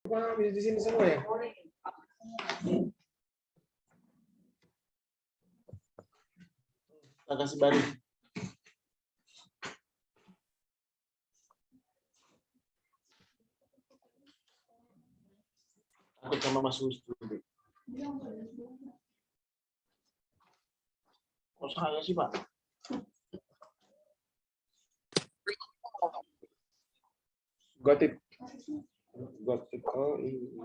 Di sini semua ya? Kita kasih balik. Aku sama masuk studi. Kok saya sih, Pak? Gotip. Gotip. Oh, iya.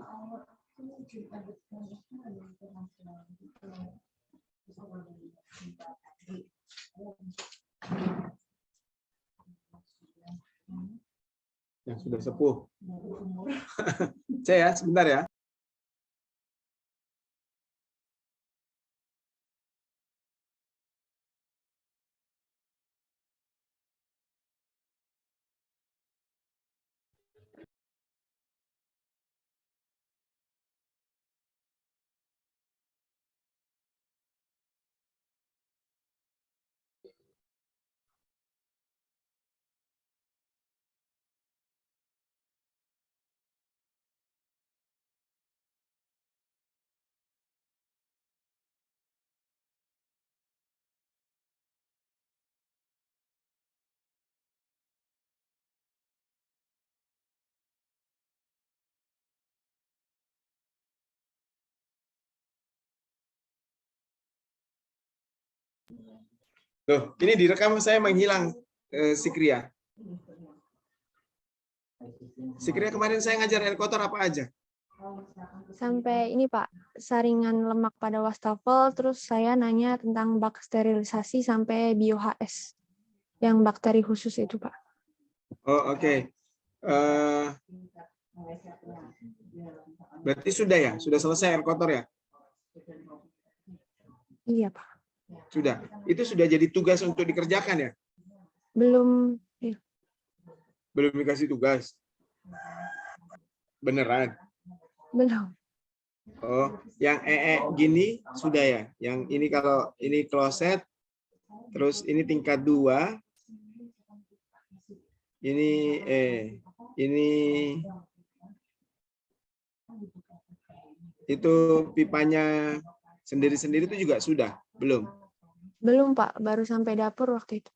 Yang sudah sepuh. Saya ya, sebentar ya. Loh, ini direkam saya menghilang si Kria. Si Kria kemarin saya ngajar air kotor apa aja? Sampai ini Pak, saringan lemak pada wastafel, terus saya nanya tentang bak sterilisasi sampai bio-HS, yang bakteri khusus itu Pak. Oh, oke. Berarti sudah ya? Sudah selesai air kotor ya? Iya Pak. Sudah. Itu sudah jadi tugas untuk dikerjakan ya? Belum. Belum dikasih tugas? Beneran? Belum. Oh, yang gini sudah ya? Yang ini kalau ini kloset, terus ini tingkat 2, ini ini itu pipanya sendiri-sendiri itu juga sudah? Belum? Belum Pak, baru sampai dapur waktu itu.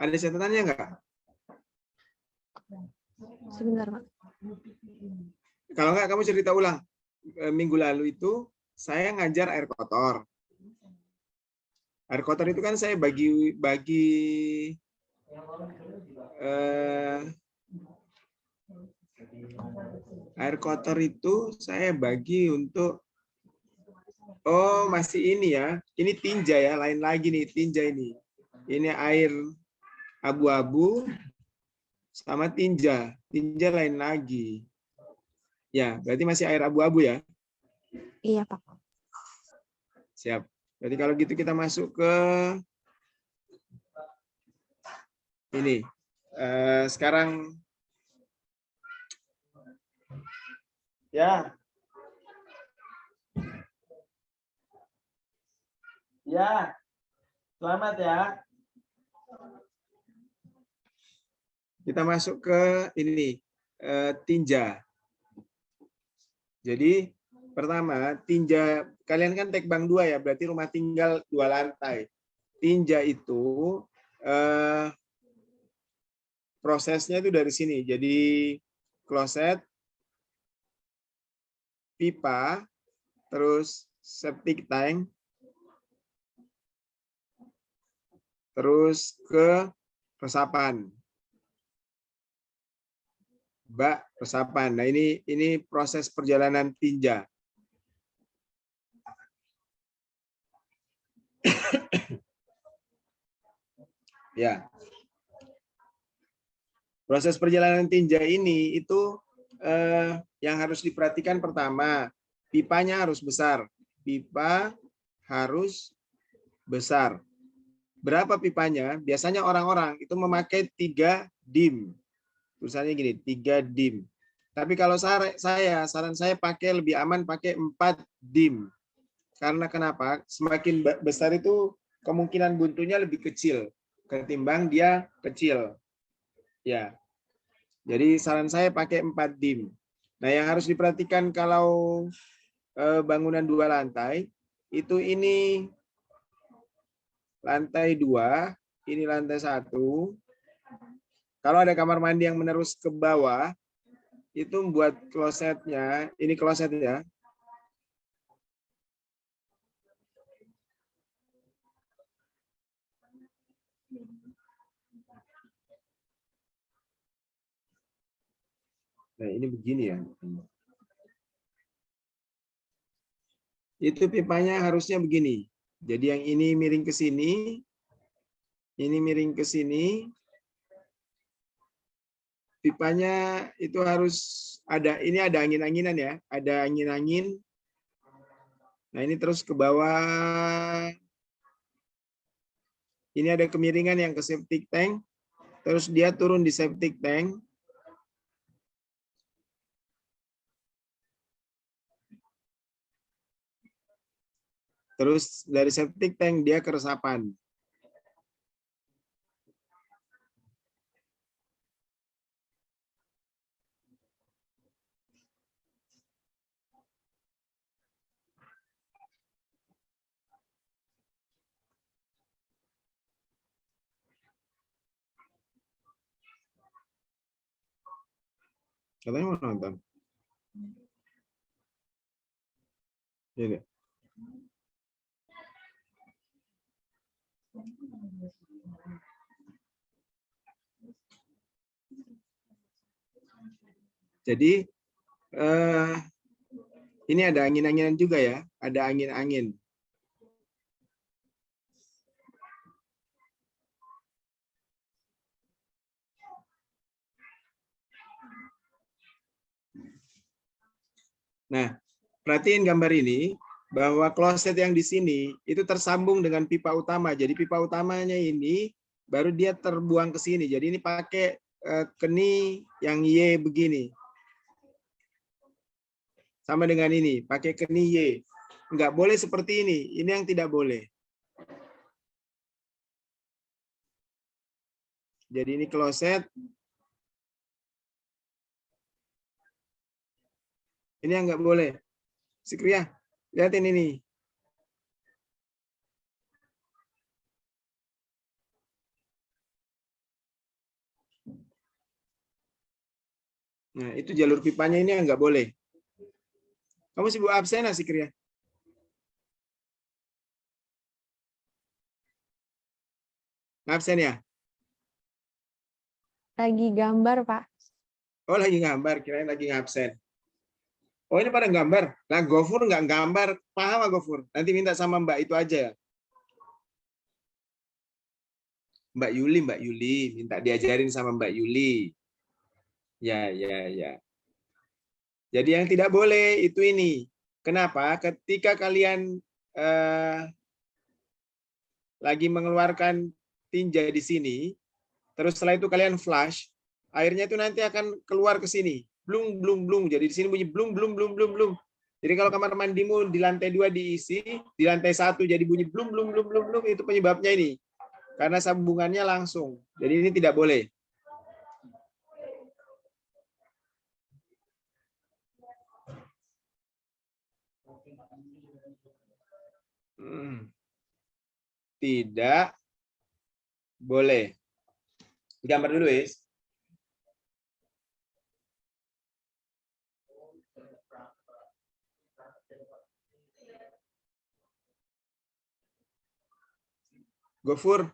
Ada catatannya nggak? Sebentar Pak. Kalau nggak kamu cerita ulang. Minggu lalu itu saya ngajar air kotor. Air kotor itu kan saya bagi air kotor itu saya bagi untuk masih ini ya. Ini tinja ya, lain lagi nih tinja ini. Ini air abu-abu sama tinja. Tinja lain lagi. Ya, berarti masih air abu-abu ya? Iya Pak. Siap. Jadi kalau gitu kita masuk ke ini. Sekarang ya. Ya. Selamat ya. Kita masuk ke ini tinja. Jadi pertama, tinja, kalian kan Tekbang 2 ya, berarti rumah tinggal 2 lantai. Tinja itu prosesnya itu dari sini. Jadi kloset, pipa, terus septic tank, terus ke resapan. Bak resapan. Nah, ini proses perjalanan tinja. Ya. Proses perjalanan tinja ini itu yang harus diperhatikan pertama, pipanya harus besar. Pipa harus besar. Berapa pipanya? Biasanya orang-orang itu memakai 3 dim. Tulisannya gini, 3 dim. Tapi kalau saran saya pakai lebih aman pakai 4 dim. Karena kenapa? Semakin besar itu kemungkinan buntunya lebih kecil ketimbang dia kecil. Ya. Jadi saran saya pakai 4 dim. Nah, yang harus diperhatikan kalau bangunan 2 lantai, itu ini lantai 2, ini lantai 1. Kalau ada kamar mandi yang menerus ke bawah, itu buat klosetnya, ini kloset ya. Nah, ini begini ya. Itu pipanya harusnya begini. Jadi yang ini miring ke sini, ini miring ke sini. Pipanya itu harus ada, ini ada angin-anginan ya, ada angin-angin. Nah, ini terus ke bawah. Ini ada kemiringan yang ke septic tank, terus dia turun di septic tank. Terus dari septic tank dia ke resapan. Katanya mau nonton. Ini. Jadi ini ada angin-anginan juga ya, ada angin-angin. Nah, perhatiin gambar ini bahwa kloset yang di sini itu tersambung dengan pipa utama. Jadi pipa utamanya ini baru dia terbuang ke sini. Jadi ini pakai keni yang Y begini. Sama dengan ini, pakai keni Y. Enggak boleh seperti ini. Ini yang tidak boleh. Jadi ini kloset. Ini yang enggak boleh. Sikriah, lihatin ini. Nah, itu jalur pipanya ini yang enggak boleh. Kamu sibuk absen, Sikriah? Absen ya? Lagi gambar, Pak. Oh, lagi gambar, kirain lagi ngabsen. Oh, ini pada gambar. Nah, Gofur nggak gambar. Paham nggak, Gofur? Nanti minta sama Mbak itu aja ya. Mbak Yuli. Minta diajarin sama Mbak Yuli. Ya, ya, ya. Jadi yang tidak boleh itu ini. Kenapa? Ketika kalian lagi mengeluarkan tinja di sini, terus setelah itu kalian flush, airnya itu nanti akan keluar ke sini. Blung, blung, blung. Jadi di sini bunyi blung, blung, blung, blung, blung. Jadi kalau kamar mandimu di lantai 2 diisi, di lantai 1 jadi bunyi blung, blung, blung, blung, blung, itu penyebabnya ini. Karena sambungannya langsung. Jadi ini tidak boleh. Tidak boleh. Gambar dulu, Is. Gofur.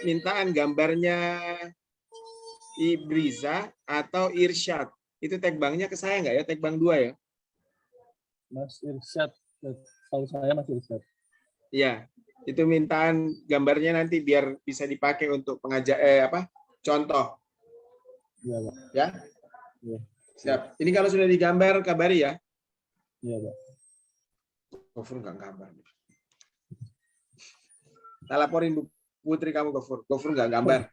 Mintaan gambarnya Ibriza atau Irsyad. Itu tag banknya ke saya nggak ya? Tag bank 2 ya? Mas Irsyad. Tahu saya Mas Irsyad. Iya. Itu mintaan gambarnya nanti biar bisa dipakai untuk contoh. Iya, Pak. Ya? Iya. Siap. Ini kalau sudah digambar kabari ya. Iya, Pak. Gofur nggak gambar. Kita laporin Bu Putri kamu, Gofur. Gofur nggak gambar.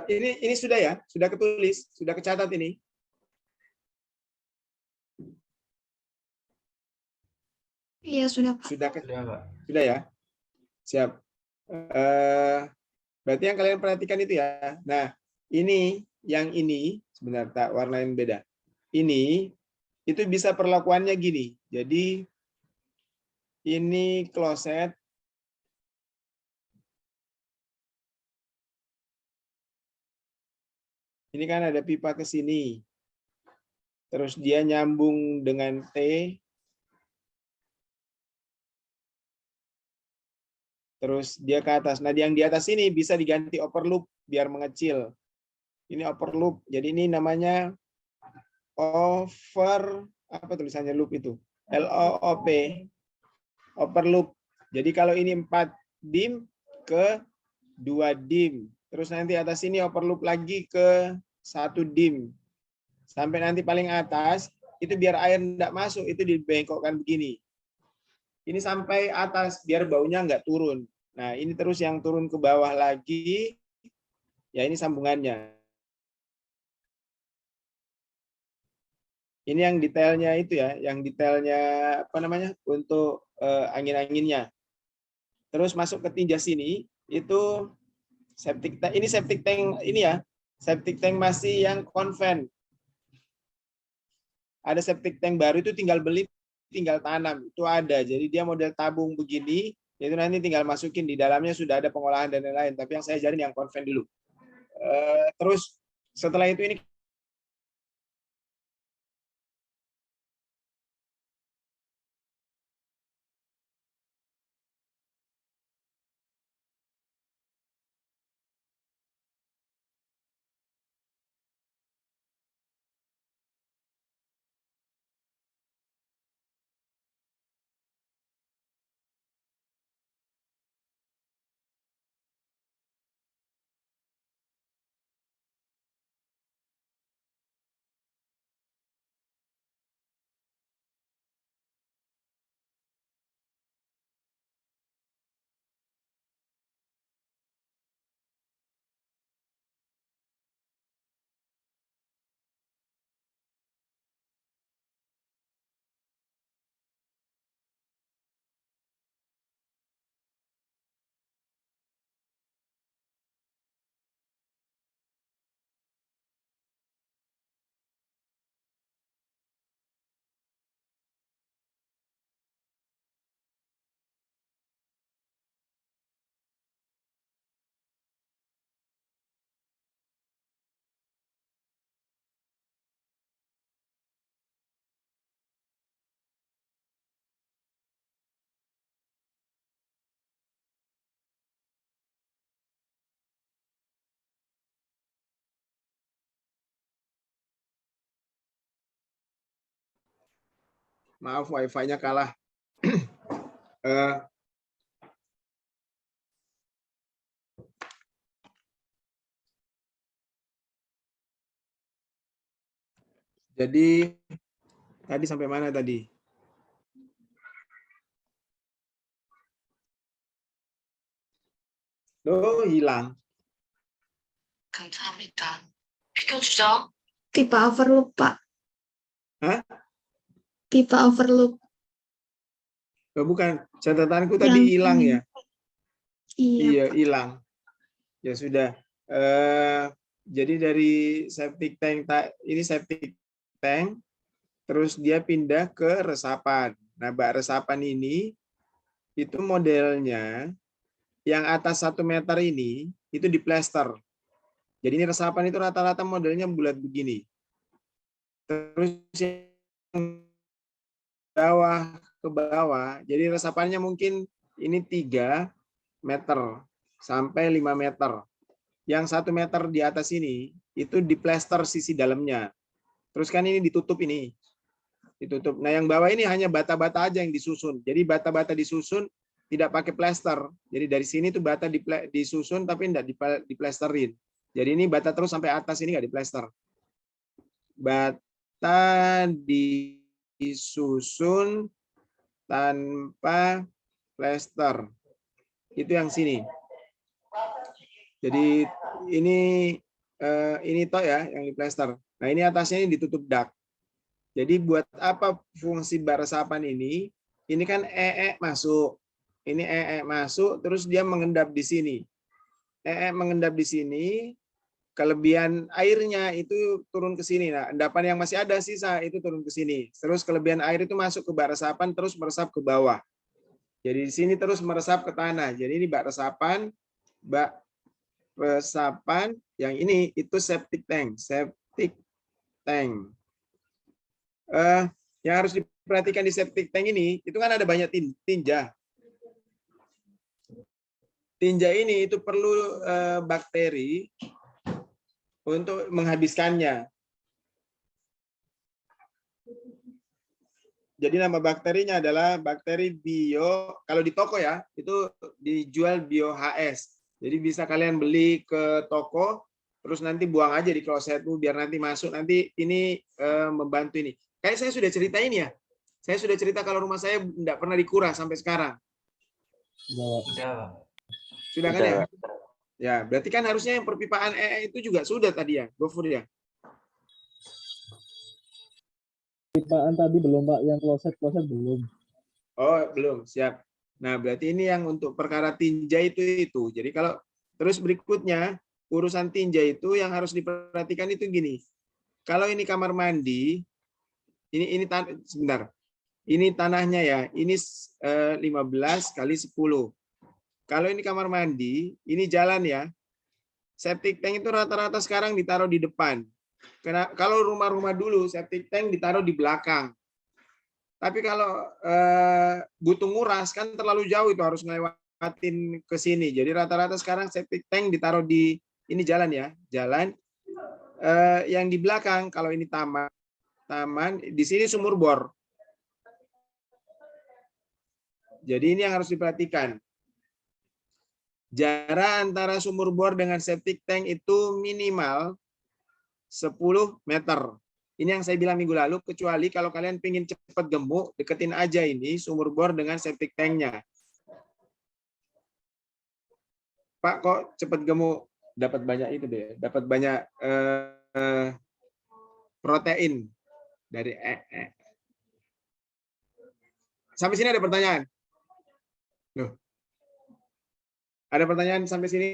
Ini sudah ya, sudah ketulis, sudah kecatat ini. Iya, sudah, Pak. Sudah ya. Siap. Berarti yang kalian perhatikan itu ya. Nah, yang ini sebentar tak warnain beda. Ini itu bisa perlakuannya gini. Jadi ini kloset. Ini kan ada pipa ke sini. Terus dia nyambung dengan T. Terus dia ke atas. Nah, yang di atas ini bisa diganti upper loop biar mengecil. Ini upper loop. Jadi ini namanya apa tulisannya loop itu? LOOP. Upper loop. Jadi kalau ini 4 dim ke 2 dim. Terus nanti atas ini upper loop lagi ke 1 dim. Sampai nanti paling atas, itu biar air tidak masuk, itu dibengkokkan begini. Ini sampai atas, biar baunya nggak turun. Nah, ini terus yang turun ke bawah lagi, ya ini sambungannya. Ini yang detailnya itu ya, yang detailnya apa namanya untuk angin-anginnya. Terus masuk ke tinja sini, itu septic tank. Ini septic tank ini ya, septic tank masih yang konven. Ada septic tank baru itu tinggal beli, tinggal tanam, itu ada. Jadi dia model tabung begini, itu nanti tinggal masukin di dalamnya sudah ada pengolahan dan lain-lain. Tapi yang saya ajarin yang konven dulu. Terus setelah itu ini maaf wifi-nya kalah. Jadi tadi sampai mana tadi? Oh, hilang. 감사합니다. 비켜주죠. Pipa overloop, Pak. Hah? Pipa overloop. Oh, bukan, catatanku tadi hilang ya. Iya, Pak. hilang. Ya sudah. Jadi dari septic tank ini septic tank, terus dia pindah ke resapan. Nah, bak resapan ini itu modelnya yang atas 1 meter ini itu diplester. Jadi ini resapan itu rata-rata modelnya bulat begini. Terus yang bawah ke bawah, jadi resapannya mungkin ini 3 meter sampai 5 meter. Yang 1 meter di atas ini itu diplester sisi dalamnya. Terus kan ini ditutup ini. Ditutup. Nah, yang bawah ini hanya bata-bata aja yang disusun. Jadi bata-bata disusun tidak pakai plester. Jadi dari sini tuh bata disusun tapi tidak diplesterin. Jadi ini bata terus sampai atas ini nggak diplester. Bata disusun tanpa plester. Itu yang sini. Jadi ini toh ya yang diplester. Nah, ini atasnya ini ditutup dak. Jadi buat apa fungsi bak resapan ini? Ini kan masuk. Ini masuk terus dia mengendap di sini. Mengendap di sini, kelebihan airnya itu turun ke sini. Nah, endapan yang masih ada sisa itu turun ke sini. Terus kelebihan air itu masuk ke bak resapan terus meresap ke bawah. Jadi di sini terus meresap ke tanah. Jadi ini bak resapan yang ini itu septic tank. Yang harus diperhatikan di septic tank ini itu kan ada banyak tinja. Tinja ini itu perlu bakteri untuk menghabiskannya. Jadi nama bakterinya adalah bakteri bio. Kalau di toko ya, itu dijual bio HS. Jadi bisa kalian beli ke toko, terus nanti buang aja di kloset biar nanti masuk. Nanti ini membantu ini. Kayak saya sudah cerita ini ya. Saya sudah cerita kalau rumah saya tidak pernah dikuras sampai sekarang. Sudah kan ya? Ya, berarti kan harusnya yang perpipaan itu juga sudah tadi ya, Gofur ya. Pipaan tadi belum Pak, yang kloset belum. Oh, belum, siap. Nah, berarti ini yang untuk perkara tinja itu. Jadi kalau terus berikutnya urusan tinja itu yang harus diperhatikan itu gini. Kalau ini kamar mandi, ini sebentar. Ini tanahnya ya, ini 15 kali 10. Kalau ini kamar mandi, ini jalan ya. Septic tank itu rata-rata sekarang ditaruh di depan. Karena kalau rumah-rumah dulu septic tank ditaruh di belakang. Tapi kalau butuh nguras kan terlalu jauh itu harus ngelewatin ke sini. Jadi rata-rata sekarang septic tank ditaruh di ini jalan ya, jalan. Yang di belakang kalau ini taman di sini sumur bor. Jadi ini yang harus diperhatikan. Jarak antara sumur bor dengan septic tank itu minimal 10 meter. Ini yang saya bilang minggu lalu, kecuali kalau kalian ingin cepat gemuk, deketin aja ini sumur bor dengan septic tanknya. Pak, kok cepat gemuk? Dapat banyak itu deh, dapat banyak protein dari Sampai sini ada pertanyaan? Loh. Ada pertanyaan sampai sini?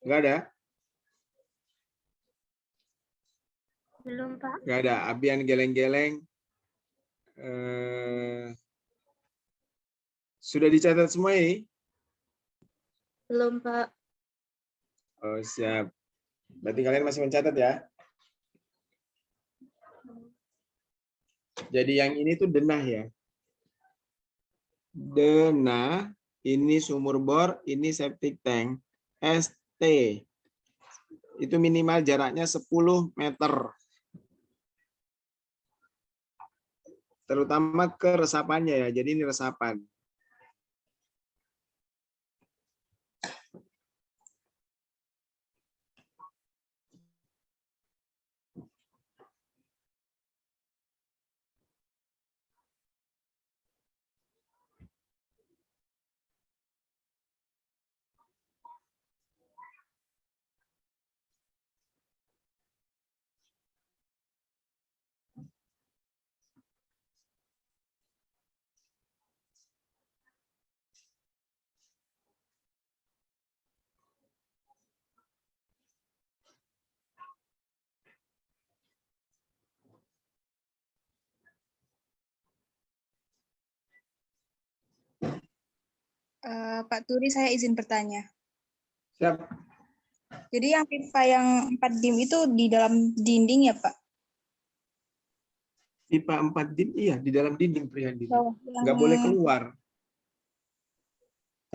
Enggak ada? Belum, Pak. Enggak ada. Abian geleng-geleng. Sudah dicatat semua ini? Belum, Pak. Oh, siap. Berarti kalian masih mencatat ya? Jadi yang ini tuh denah ya. Denah, ini sumur bor, ini septic tank. ST. Itu minimal jaraknya 10 meter. Terutama ke resapannya ya. Jadi ini resapan. Pak Turi, saya izin bertanya. Siap. Jadi yang pipa yang 4 dim itu di dalam dinding ya, Pak? Pipa 4 dim, iya di dalam dinding Prihadi. Bawah Nggak boleh keluar.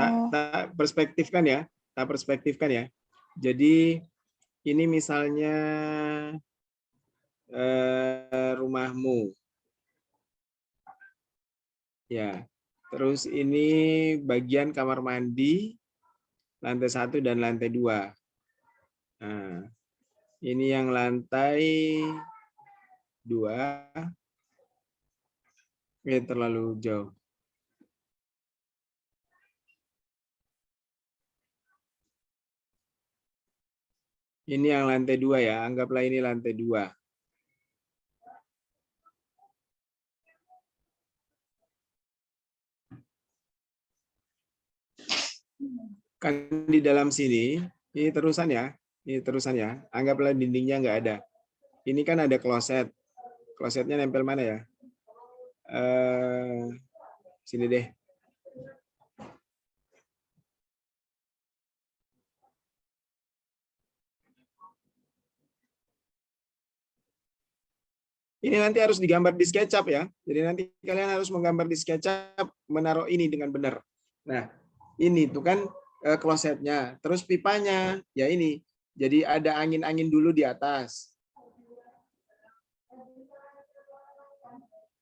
Oh. Tak perspektifkan ya. Tak perspektifkan ya. Jadi ini misalnya rumahmu. Ya. Terus ini bagian kamar mandi, lantai 1 dan lantai 2. Nah, ini yang lantai 2, Terlalu jauh. Ini yang lantai 2 ya, anggaplah ini lantai 2. Kan di dalam sini, ini terusan ya, anggaplah dindingnya nggak ada. Ini kan ada kloset, klosetnya nempel mana ya? Sini deh. Ini nanti harus digambar di SketchUp ya. Jadi nanti kalian harus menggambar di SketchUp, menaruh ini dengan benar. Nah, ini tuh kan klosetnya. Terus pipanya, ya ini. Jadi ada angin-angin dulu di atas.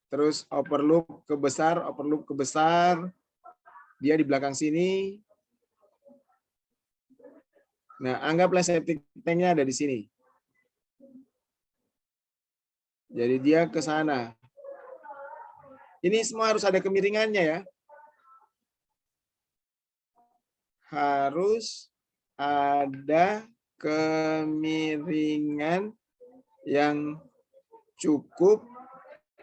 Terus overlook ke besar. Dia di belakang sini. Nah, anggaplah septic tank-nya ada di sini. Jadi dia ke sana. Ini semua harus ada kemiringannya ya. Harus ada kemiringan yang cukup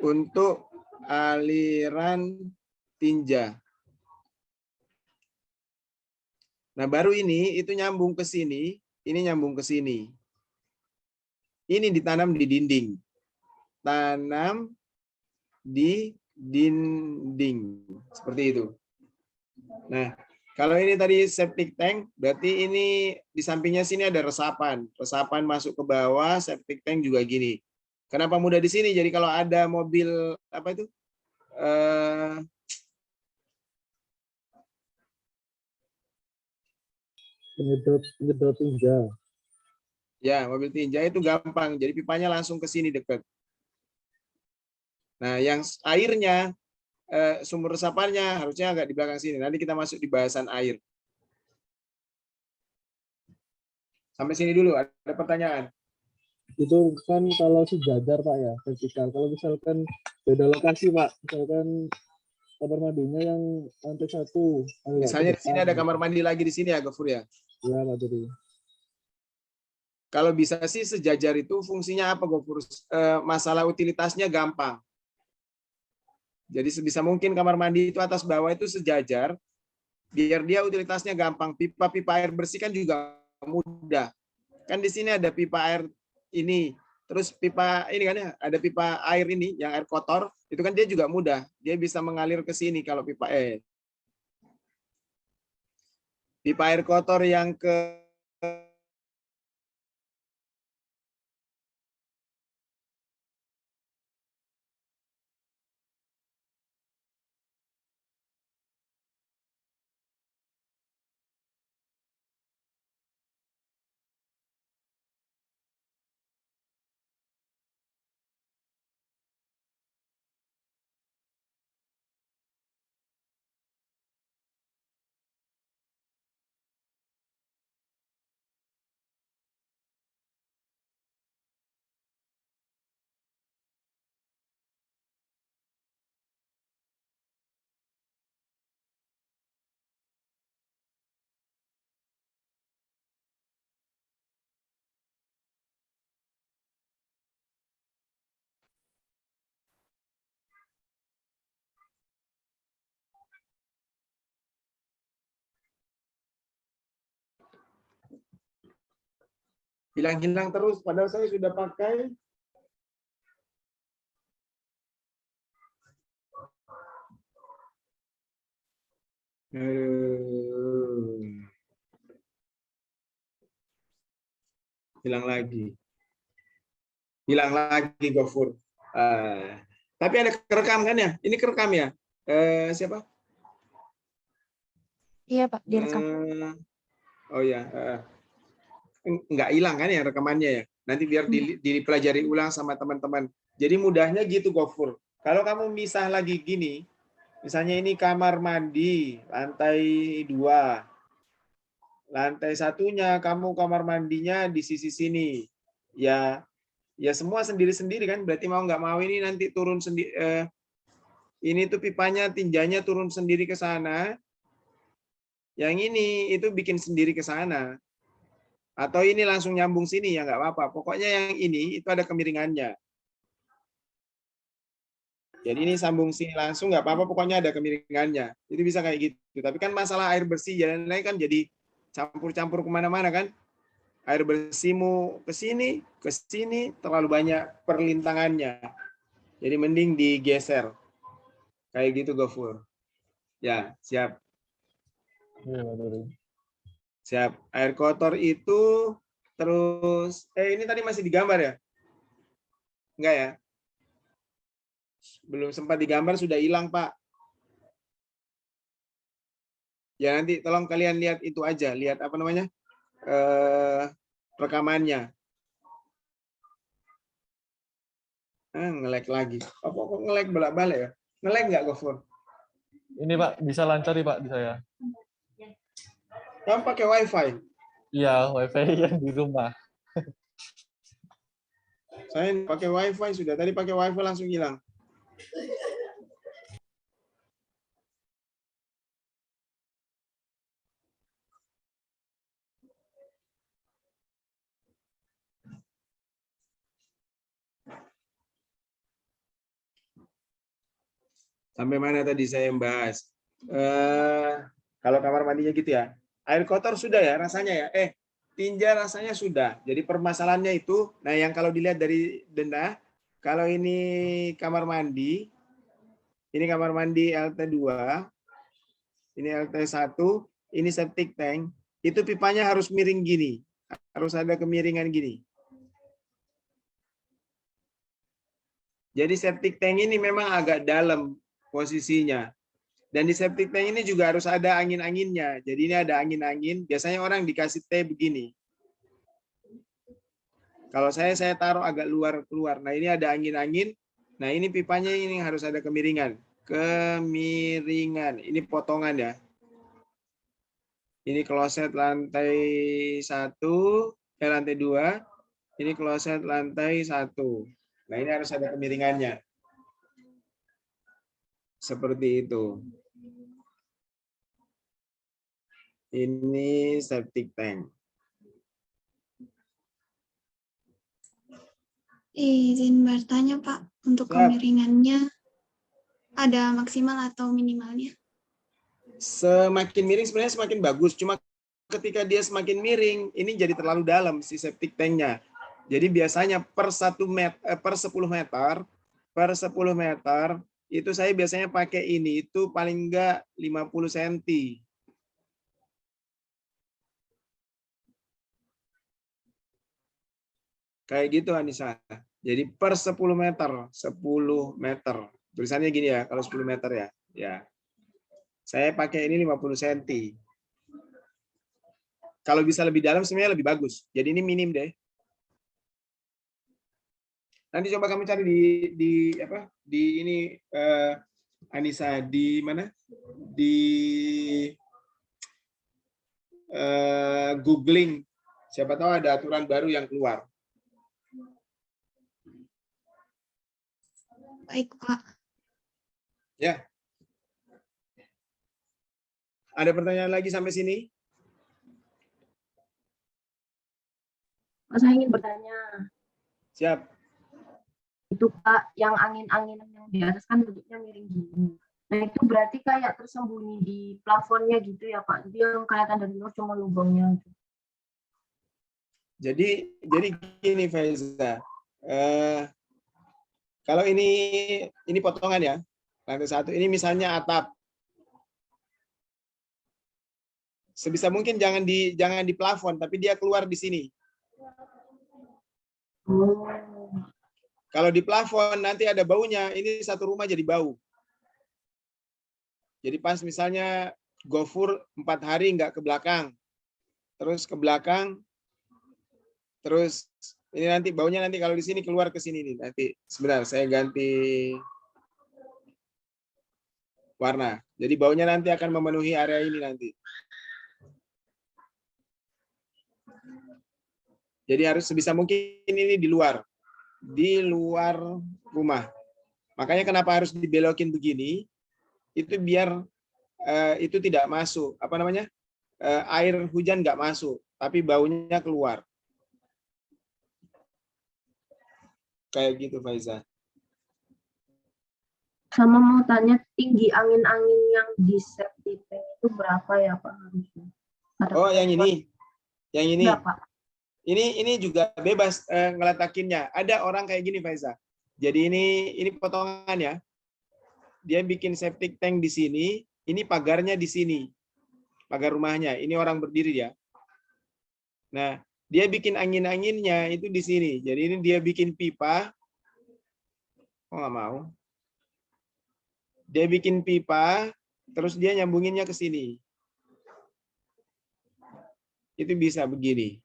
untuk aliran tinja. Nah, baru ini itu nyambung ke sini, ini nyambung ke sini. Ini ditanam di dinding. Tanam di dinding seperti itu. Nah, kalau ini tadi septic tank, berarti ini di sampingnya sini ada resapan. Resapan masuk ke bawah, septic tank juga gini. Kenapa mudah di sini? Jadi kalau ada mobil apa itu? Penyedot tinja. Ya, mobil tinja itu gampang. Jadi pipanya langsung ke sini dekat. Nah, yang airnya, sumber resapannya harusnya agak di belakang sini. Nanti kita masuk di bahasan air. Sampai sini dulu, ada pertanyaan? Itu kan kalau sejajar Pak ya, vertikal. Kalau misalkan beda lokasi Pak, misalkan kamar mandinya yang lantai 1. Misalnya di sini ada kamar mandi lagi di sini ya, Gofur ya? Iya Pak jadi. Kalau bisa sih sejajar itu fungsinya apa, Gofur? Masalah utilitasnya gampang. Jadi sebisa mungkin kamar mandi itu atas bawah itu sejajar, biar dia utilitasnya gampang. Pipa-pipa air bersih kan juga mudah. Kan di sini ada pipa air ini, terus pipa ini kan ya, ada pipa air ini yang air kotor, itu kan dia juga mudah. Dia bisa mengalir ke sini kalau pipa air kotor yang ke hilang-hilang terus, padahal saya sudah pakai. Hilang lagi Gofur. Tapi ada kerekam kan ya? Ini kerekam ya? Siapa? Iya Pak, direkam. Oh ya, nggak hilang kan ya rekamannya ya? Nanti biar dipelajari ulang sama teman-teman. Jadi mudahnya gitu Gofur. Kalau kamu misah lagi gini, misalnya ini kamar mandi lantai 2. Lantai satunya kamu kamar mandinya di sisi sini. Ya semua sendiri-sendiri kan, berarti mau nggak mau ini nanti turun sendiri, ini tuh pipanya tinjanya turun sendiri ke sana. Yang ini itu bikin sendiri ke sana. Atau ini langsung nyambung sini ya nggak apa-apa. Pokoknya yang ini itu ada kemiringannya. Jadi ini sambung sini langsung nggak apa-apa. Pokoknya ada kemiringannya. Itu bisa kayak gitu. Tapi kan masalah air bersih jalan lain kan jadi campur-campur kemana-mana kan. Air bersihmu ke sini terlalu banyak perlintangannya. Jadi mending digeser. Kayak gitu Gofur. Ya, siap. Iya, Pak Guru. Siap. Air kotor itu terus ini tadi masih digambar ya? Enggak ya? Belum sempat digambar sudah hilang, Pak. Ya nanti tolong kalian lihat itu aja, lihat apa namanya? Rekamannya. Nge-lag lagi. Apa kok nge-lag bolak-balik ya? Nge-lag nggak, Gofur? Ini Pak, bisa lancar nih Pak di saya. Kamu pakai WiFi? Iya, WiFi yang di rumah. Saya pakai WiFi sudah. Tadi pakai WiFi langsung hilang. Sampai mana tadi saya membahas? Kalau kamar mandinya gitu ya. Air kotor sudah ya rasanya ya. Tinja rasanya sudah. Jadi permasalahannya itu, nah yang kalau dilihat dari denda, kalau ini kamar mandi LT2, ini LT1, ini septic tank, itu pipanya harus miring gini. Harus ada kemiringan gini. Jadi septic tank ini memang agak dalam posisinya. Dan di septic tank ini juga harus ada angin-anginnya. Jadi ini ada angin-angin. Biasanya orang dikasih T begini. Kalau saya taruh agak keluar. Nah ini ada angin-angin. Nah ini pipanya ini harus ada kemiringan. Kemiringan. Ini potongan ya. Ini kloset lantai 1, lantai 2. Ini kloset lantai 1. Nah ini harus ada kemiringannya. Seperti itu. Ini septic tank. Izin bertanya Pak, untuk kemiringannya ada maksimal atau minimalnya? Semakin miring sebenarnya semakin bagus. Cuma ketika dia semakin miring, ini jadi terlalu dalam si septic tanknya. Jadi biasanya per 10 meter itu saya biasanya pakai ini itu paling enggak 50 cm. Kayak gitu Anissa. Jadi per 10 meter. Tulisannya gini ya, kalau 10 meter ya. Ya. Saya pakai ini 50 cm. Kalau bisa lebih dalam sebenarnya lebih bagus. Jadi ini minim deh. Nanti coba kamu cari di apa? Di ini Anissa di mana? Di googling. Siapa tahu ada aturan baru yang keluar. Baik Pak. Ya. Ada pertanyaan lagi sampai sini? Saya ingin bertanya. Siap. Itu Pak, yang angin-angin yang di atas kan bentuknya miring gini. Nah itu berarti kayak tersembunyi di plafonnya gitu ya Pak. Dia yang kelihatan dari luar cuma lubangnya. Jadi gini Faiza. Kalau ini potongan ya. Lantai 1 ini misalnya atap. Sebisa mungkin jangan di plafon, tapi dia keluar di sini. Oh. Kalau di plafon nanti ada baunya, ini satu rumah jadi bau. Jadi pas misalnya Gofur 4 hari nggak ke belakang, terus ke belakang, terus ini nanti baunya nanti kalau di sini keluar ke sini nih. Nanti sebentar saya ganti warna. Jadi baunya nanti akan memenuhi area ini nanti. Jadi harus sebisa mungkin ini di luar rumah. Makanya kenapa harus dibelokin begini? Itu biar itu tidak masuk. Apa namanya? Air hujan nggak masuk, tapi baunya keluar. Kayak gitu, Faiza. Sama mau tanya tinggi angin-angin yang di safety tank itu berapa ya Pak harusnya? Ada Oh, yang ini. Yang ini. Enggak, Pak. Ini juga bebas ngeletakinnya. Ada orang kayak gini, Faiza. Jadi ini potongan ya. Dia bikin septic tank di sini, ini pagarnya di sini. Pagar rumahnya. Ini orang berdiri ya. Nah, dia bikin angin-anginnya itu di sini. Jadi ini dia bikin pipa. Oh, nggak mau. Dia bikin pipa, terus dia nyambunginnya ke sini. Itu bisa begini.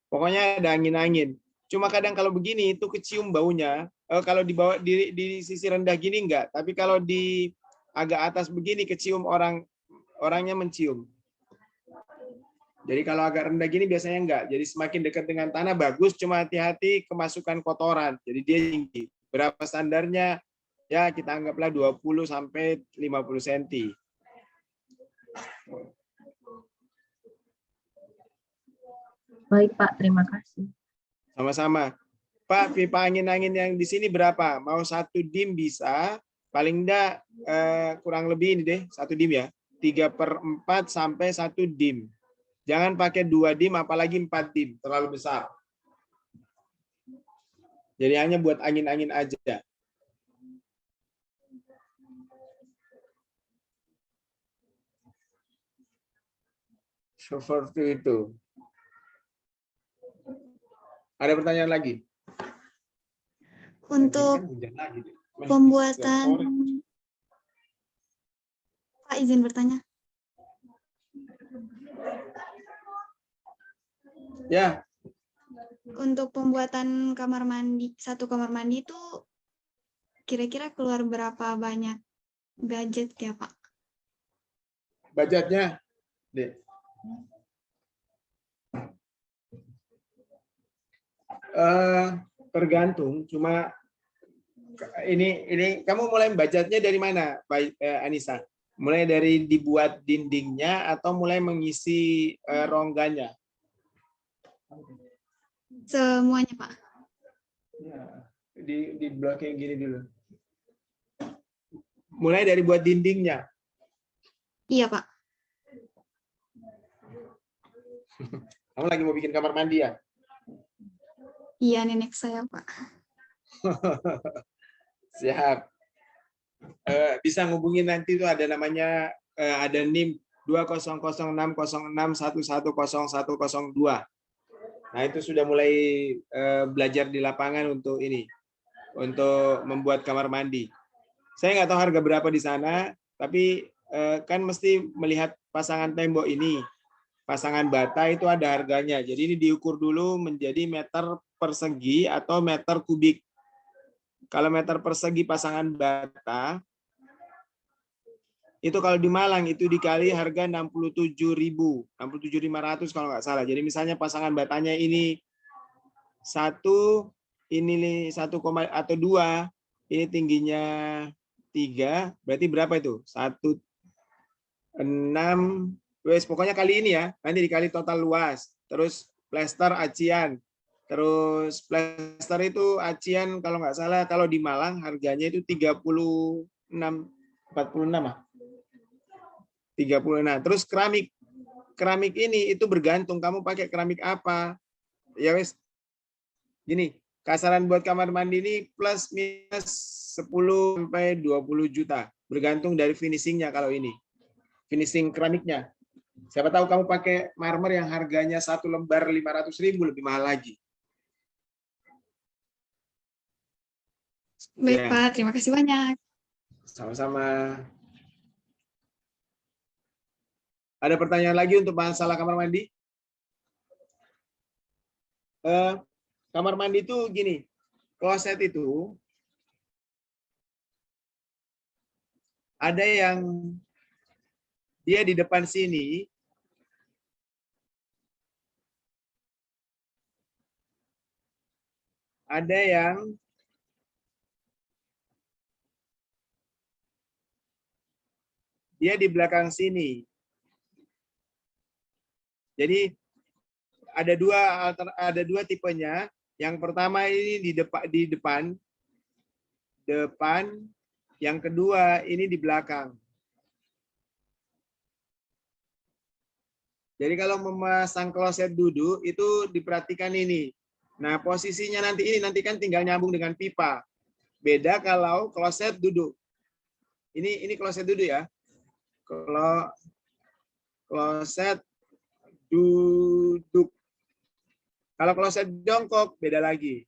Pokoknya ada angin-angin. Cuma kadang kalau begini itu kecium baunya. Kalau dibawa di sisi rendah gini enggak, tapi kalau di agak atas begini kecium orangnya mencium. Jadi kalau agak rendah gini biasanya enggak. Jadi semakin dekat dengan tanah bagus, cuma hati-hati kemasukan kotoran. Jadi dia tinggi. Berapa standarnya? Ya kita anggaplah 20 sampai 50 cm. Baik Pak, terima kasih. Sama-sama. Pak, pipa angin-angin yang di sini berapa? Mau 1 dim bisa, paling enggak kurang lebih ini deh, 1 dim ya. 3/4 sampai 1 dim. Jangan pakai 2 dim, apalagi 4 dim, terlalu besar. Jadi hanya buat angin-angin aja. Seperti itu. Ada pertanyaan lagi? Untuk pembuatan, Pak izin bertanya. Ya. Untuk pembuatan kamar mandi, 1 kamar mandi itu kira-kira keluar berapa banyak gadget ya Pak? Budgetnya, deh. Tergantung, cuma ini kamu mulai budgetnya dari mana, Anissa? Mulai dari dibuat dindingnya atau mulai mengisi rongganya? Semuanya Pak. Ya, di blocking gini dulu. Mulai dari buat dindingnya. Iya Pak. Kamu lagi mau bikin kamar mandi ya? Iya nenek saya Pak. Siap. Bisa ngubungin nanti tuh ada namanya ada NIM 2006061100102. Nah itu sudah mulai belajar di lapangan untuk ini, untuk membuat kamar mandi. Saya nggak tahu harga berapa di sana, tapi kan mesti melihat pasangan tembok ini, pasangan bata itu ada harganya. Jadi ini diukur dulu menjadi meter persegi atau meter kubik. Kalau meter persegi pasangan bata, itu kalau di Malang itu dikali harga 67.000, 67.500 kalau nggak salah. Jadi misalnya pasangan batanya ini 1, ini 1, atau 2, ini tingginya 3, berarti berapa itu? 1, 6, wes pokoknya kali ini ya, nanti dikali total luas. Terus plester acian. Terus plester itu acian kalau nggak salah kalau di Malang harganya itu 36, 46 ah. 30. Nah, terus keramik. Keramik ini itu bergantung kamu pakai keramik apa. Ya wes. Gini, kasaran buat kamar mandi ini plus minus 10 sampai 20 juta, bergantung dari finishingnya kalau ini. Finishing keramiknya. Siapa tahu kamu pakai marmer yang harganya 1 lembar 500.000 lebih mahal lagi. Baik Ya. Pak, terima kasih banyak. Sama-sama. Ada pertanyaan lagi untuk masalah kamar mandi? Kamar mandi itu gini, kloset itu ada yang dia di depan sini, ada yang dia di belakang sini. Jadi ada dua tipenya. Yang pertama ini di depan. Yang kedua ini di belakang. Jadi kalau memasang kloset duduk itu diperhatikan ini. Nah, posisinya nanti kan tinggal nyambung dengan pipa. Beda kalau kloset duduk. Ini kloset duduk ya. Kalau kloset duduk. Kalau kloset jongkok beda lagi.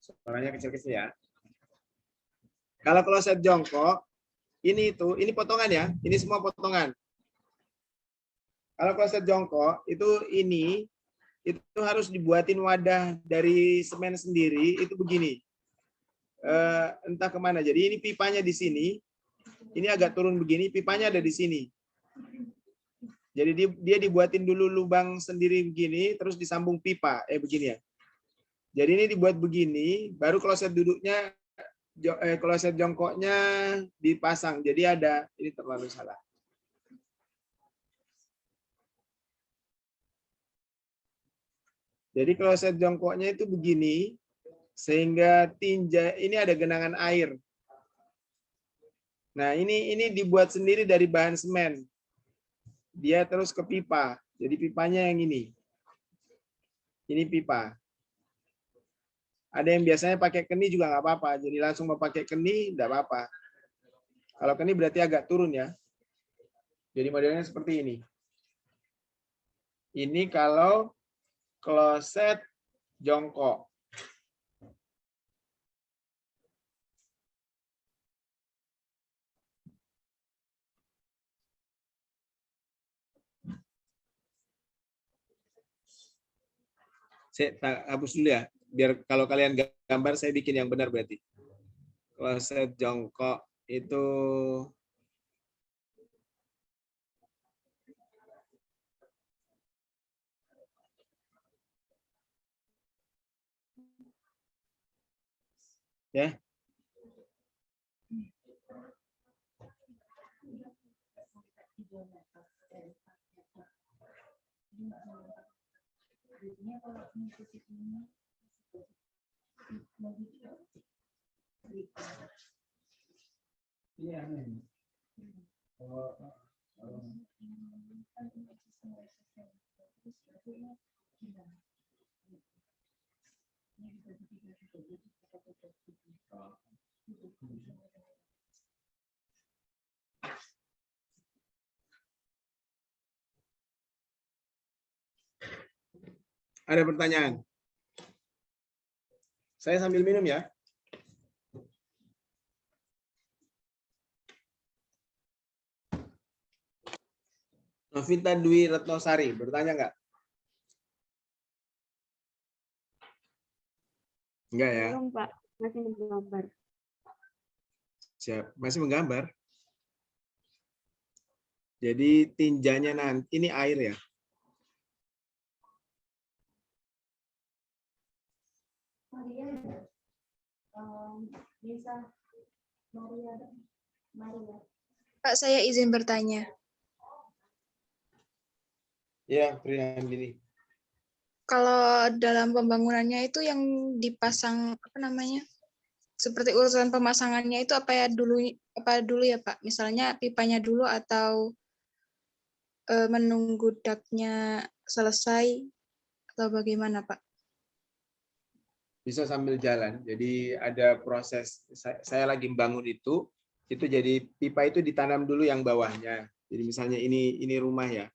Suaranya kecil-kecil ya. Kalau kloset jongkok, ini potongan ya. Ini semua potongan. Kalau kloset jongkok, itu harus dibuatin wadah dari semen sendiri, itu begini. Entah kemana. Jadi ini pipanya di sini. Ini agak turun begini, pipanya ada di sini. Jadi dia dibuatin dulu lubang sendiri begini, terus disambung pipa. Begini ya. Jadi ini dibuat begini, baru kloset duduknya, kloset jongkoknya dipasang. Jadi ada, ini terlalu salah. Jadi kloset jongkoknya itu begini, sehingga ini ada genangan air. Nah ini dibuat sendiri dari bahan semen. Dia terus ke pipa. Jadi pipanya yang ini. Ini pipa. Ada yang biasanya pakai keni juga nggak apa-apa. Jadi langsung mau pakai keni, nggak apa-apa. Kalau keni berarti agak turun ya. Jadi modelnya seperti ini. Ini kalau kloset jongkok. Saya hapus dulu ya. Biar kalau kalian gambar saya bikin yang benar berarti. Kloset jongkok itu ya. Ada pertanyaan? Saya sambil minum ya. Novita Dwi Retnosari, bertanya nggak? Enggak ya? Belum, Pak. Masih menggambar. Siap, masih menggambar. Jadi tinjanya nanti, ini air ya? Pak, saya izin bertanya. Ya, Priandini. Kalau dalam pembangunannya itu yang dipasang apa namanya? Seperti urusan pemasangannya itu apa dulu ya, Pak? Misalnya pipanya dulu atau menunggu daknya selesai atau bagaimana, Pak? Bisa sambil jalan. Jadi ada proses, saya lagi membangun itu jadi pipa itu ditanam dulu yang bawahnya. Jadi misalnya ini rumah ya.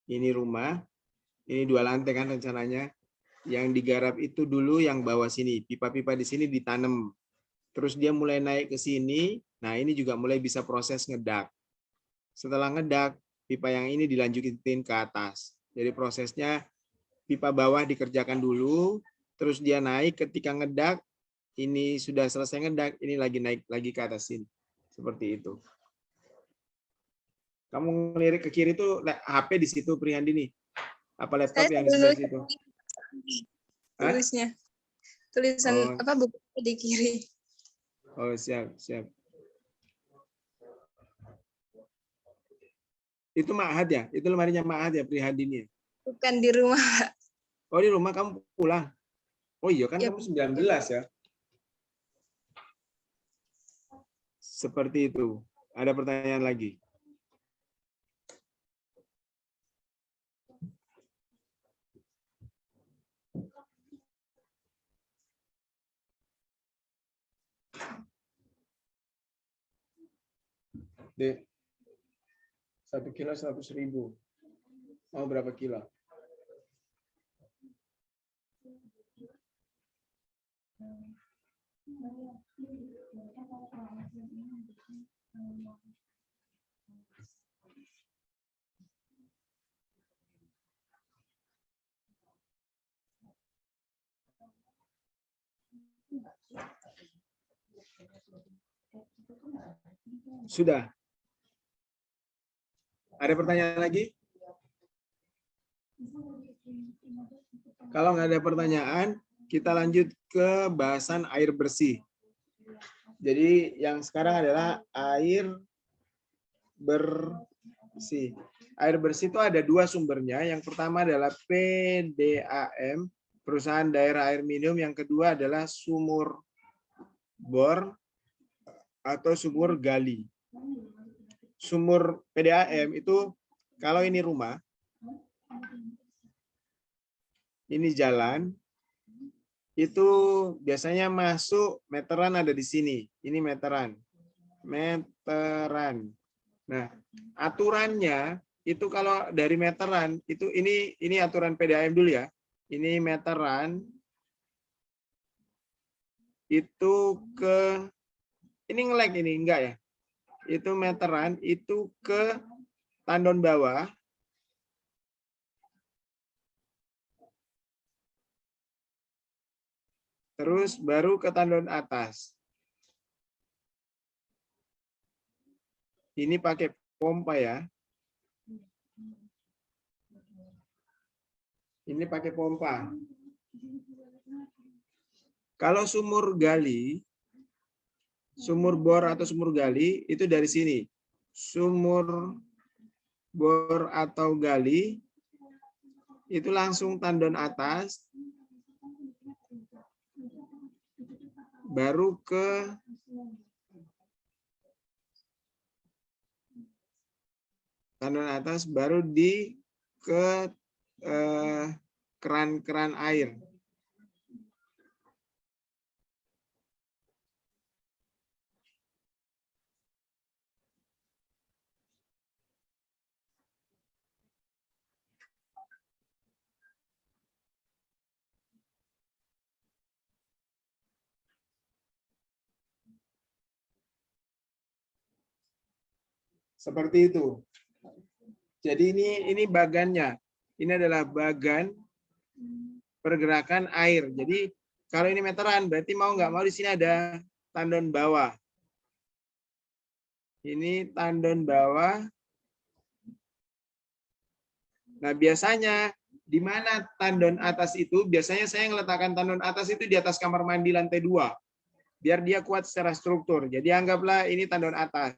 Ini rumah, ini 2 lantai kan rencananya. Yang digarap itu dulu yang bawah sini. Pipa-pipa di sini ditanam. Terus dia mulai naik ke sini. Nah ini juga mulai bisa proses ngedak. Setelah ngedak, pipa yang ini dilanjutin ke atas. Jadi prosesnya pipa bawah dikerjakan dulu. Terus dia naik ketika ngedak, ini sudah selesai ngedak, ini lagi naik lagi ke atas sini. Seperti itu. Kamu ngelirik ke kiri tuh HP di situ Prihandini. Apa laptop Saya yang di sebelah situ? Hah? tulisnya. Tulisan Oh. apa buku di kiri. Oh, siap, siap. Itu Ma'had ya? Itu lemarinya Ma'had ya, Prihandini? Bukan di rumah. Oh, di rumah kamu pulang? Oh iya, kan Ya. kamu 19 ya? Seperti itu. Ada pertanyaan lagi? Dek, 1 kilo 100.000. Mau berapa kilo? Sudah. Ada pertanyaan lagi? Kalau nggak ada pertanyaan, kita lanjut ke bahasan air bersih. Jadi yang sekarang adalah air bersih. Air bersih itu ada 2 sumbernya. Yang pertama adalah PDAM, Perusahaan Daerah Air Minum. Yang kedua adalah sumur bor atau sumur gali. Sumur PDAM itu kalau ini rumah, ini jalan, itu biasanya masuk meteran ada di sini. Ini meteran. Meteran. Nah, aturannya itu kalau dari meteran itu ini aturan PDAM dulu ya. Ini meteran itu ke ini nge-lag ini enggak ya? Itu meteran itu ke tandon bawah. Terus baru ke tandon atas. Ini pakai pompa ya. Ini pakai pompa. Kalau sumur gali, sumur bor atau sumur gali itu dari sini. Sumur bor atau gali itu langsung tandon atas, baru ke tandon atas, baru di ke keran-keran air. Seperti itu. Jadi ini bagannya. Ini adalah bagan pergerakan air. Jadi kalau ini meteran, berarti mau nggak mau di sini ada tandon bawah. Ini tandon bawah. Nah, biasanya di mana tandon atas itu? Biasanya saya meletakkan tandon atas itu di atas kamar mandi lantai 2. Biar dia kuat secara struktur. Jadi anggaplah ini tandon atas.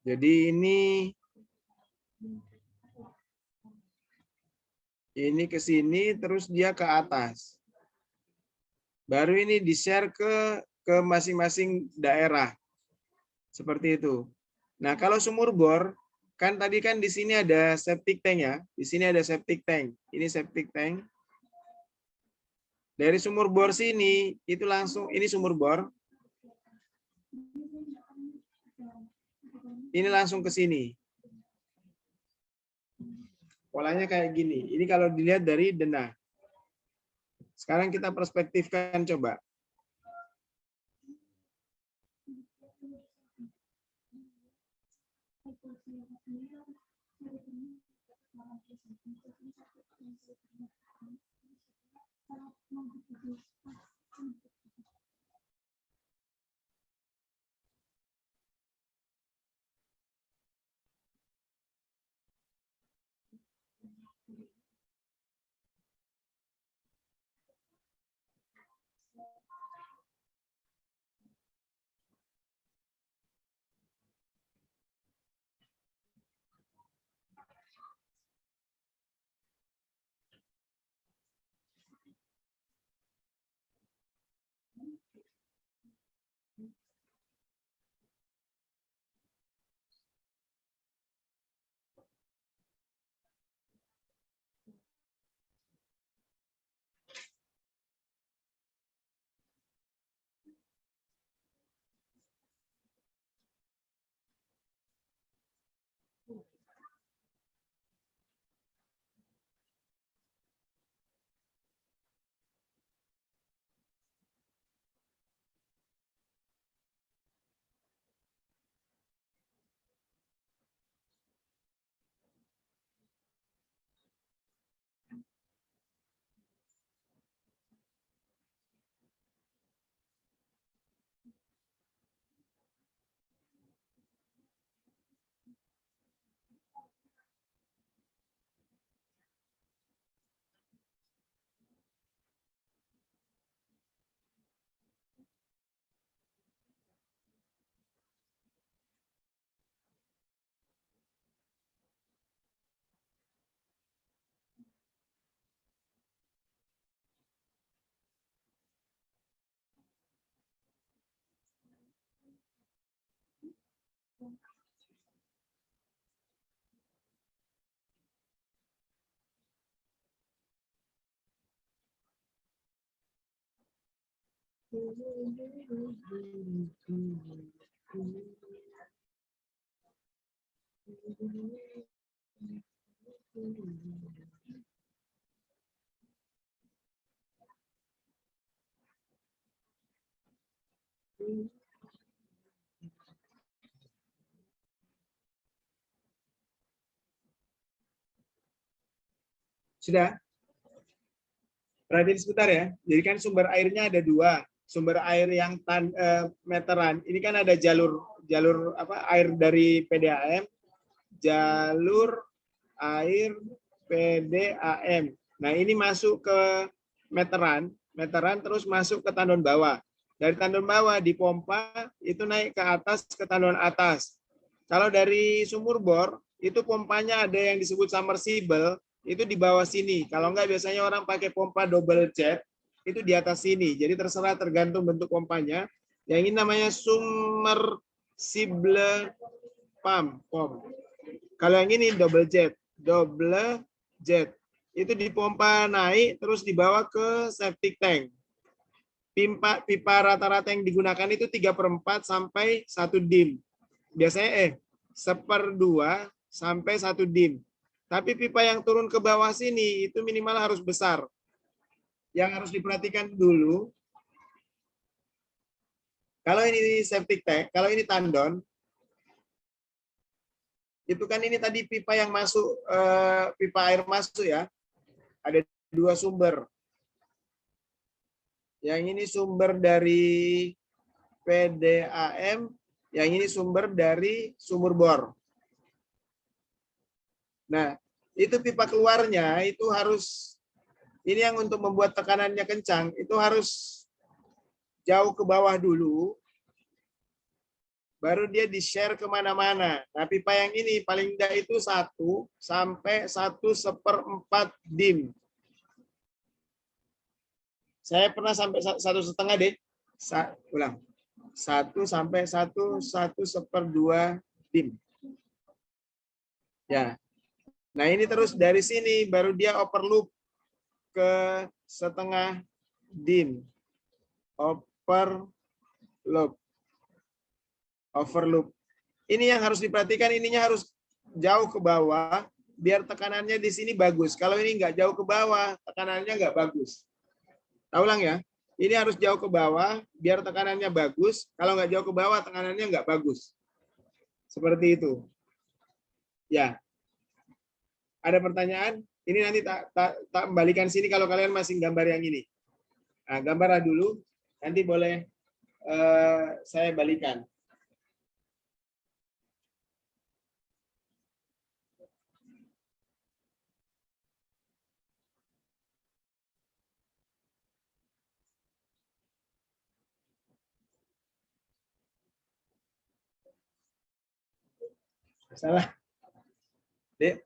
Jadi ini ke sini terus dia ke atas. Baru ini di-share ke masing-masing daerah. Seperti itu. Nah, kalau sumur bor kan tadi kan di sini ada septic tank ya. Di sini ada septic tank. Ini septic tank. Dari sumur bor sini itu langsung ini sumur bor. Ini langsung ke sini. Polanya kayak gini. Ini kalau dilihat dari denah. Sekarang kita perspektifkan coba. Sudah? Perhatiin sebentar ya. Jadi kan sumber airnya ada dua. Sumber air yang meteran. Ini kan ada jalur air dari PDAM, jalur air PDAM. Nah, ini masuk ke meteran terus masuk ke tandon bawah. Dari tandon bawah dipompa itu naik ke atas ke tandon atas. Kalau dari sumur bor itu pompanya ada yang disebut submersible, itu di bawah sini. Kalau enggak biasanya orang pakai pompa double jet, itu di atas sini. Jadi terserah tergantung bentuk pompanya. Yang ini namanya submersible pump. Kalau yang ini double jet. Itu dipompa naik terus dibawa ke septic tank. Pipa rata-rata yang digunakan itu 3/4 sampai 1 dim. Biasanya 1/2 sampai 1 dim. Tapi pipa yang turun ke bawah sini itu minimal harus besar. Yang harus diperhatikan dulu, kalau ini septic tank, kalau ini tandon, itu kan ini tadi pipa yang masuk, pipa air masuk ya. Ada 2 sumber. Yang ini sumber dari PDAM, yang ini sumber dari sumur bor. Nah, itu pipa keluarnya itu harus, ini yang untuk membuat tekanannya kencang, itu harus jauh ke bawah dulu, baru dia di-share kemana-mana. Nah, pipa yang ini paling tidak itu 1 sampai 1/4 dim. Saya pernah sampai 1,5 deh. Ulang. 1 sampai 1/1/2 dim. Ya. Nah, ini terus dari sini baru dia overloop ke 1/2 dim. Overloop. Ini yang harus diperhatikan, ininya harus jauh ke bawah biar tekanannya di sini bagus. Kalau ini nggak jauh ke bawah, tekanannya nggak bagus. Tahu ulang ya. Ini harus jauh ke bawah biar tekanannya bagus. Kalau nggak jauh ke bawah, tekanannya nggak bagus. Seperti itu. Ya. Ada pertanyaan? Ini nanti tak kembalikan sini kalau kalian masih gambar yang ini. Nah, gambarlah dulu, nanti boleh saya balikan. Salah. Dek.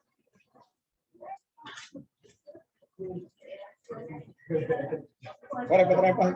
Repot-repot.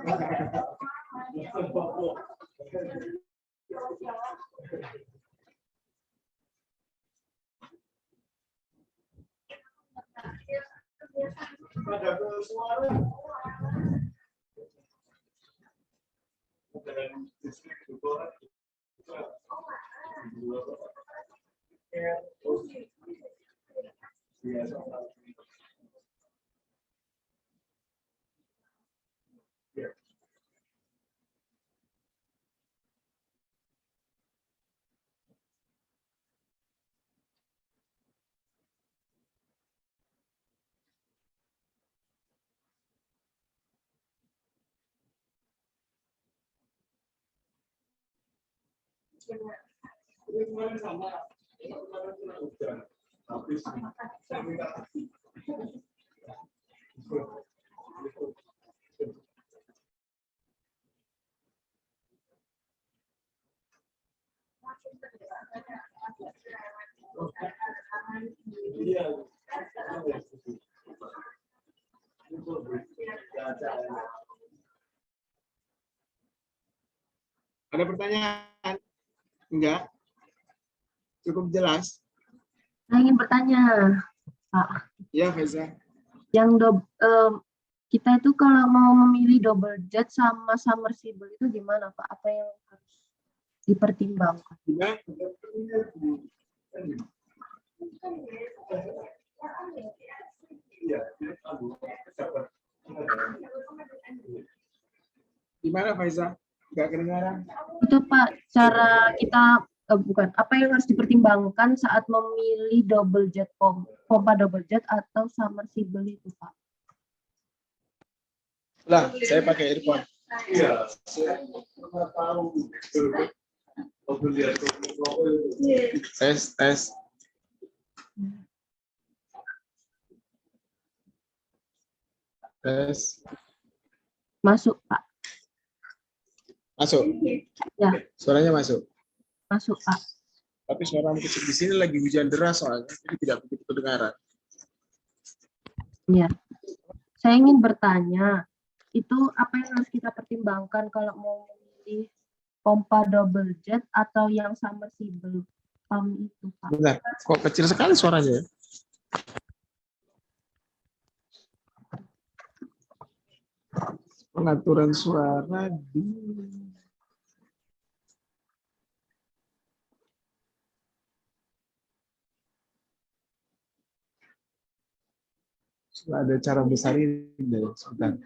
Ada pertanyaan? Enggak? Cukup jelas? Saya ingin bertanya, Pak. Ya, Faiza. Kita itu kalau mau memilih double jet sama submersible itu gimana, Pak? Apa yang harus dipertimbangkan? Gimana, Faiza? Enggak kedengaran? Itu Pak, cara kita bukan apa yang harus dipertimbangkan saat memilih double jet pompa double jet atau submersible itu, Pak? Lah, saya pakai earphone. Iya. Tes. Tes. Masuk, Pak. Masuk. Ya. Suaranya masuk. Masuk, Pak. Tapi suara kecil di sini lagi hujan deras soalnya, jadi tidak begitu kedengaran. Iya. Saya ingin bertanya, itu apa yang harus kita pertimbangkan kalau mau memilih pompa double jet atau yang submersible pump itu, Pak? Bentar, kok kecil sekali suaranya? Pengaturan suara di ada cara besarin deh, sebentar.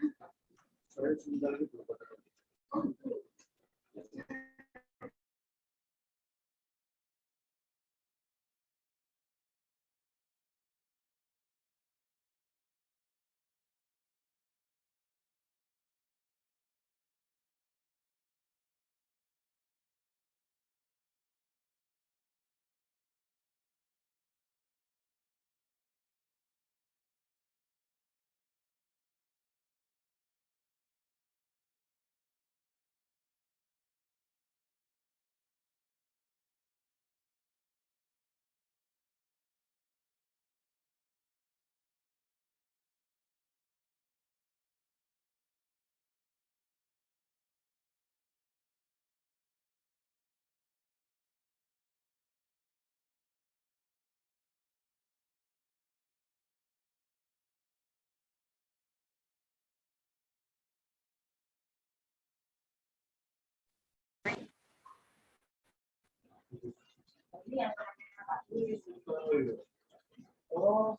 Oh.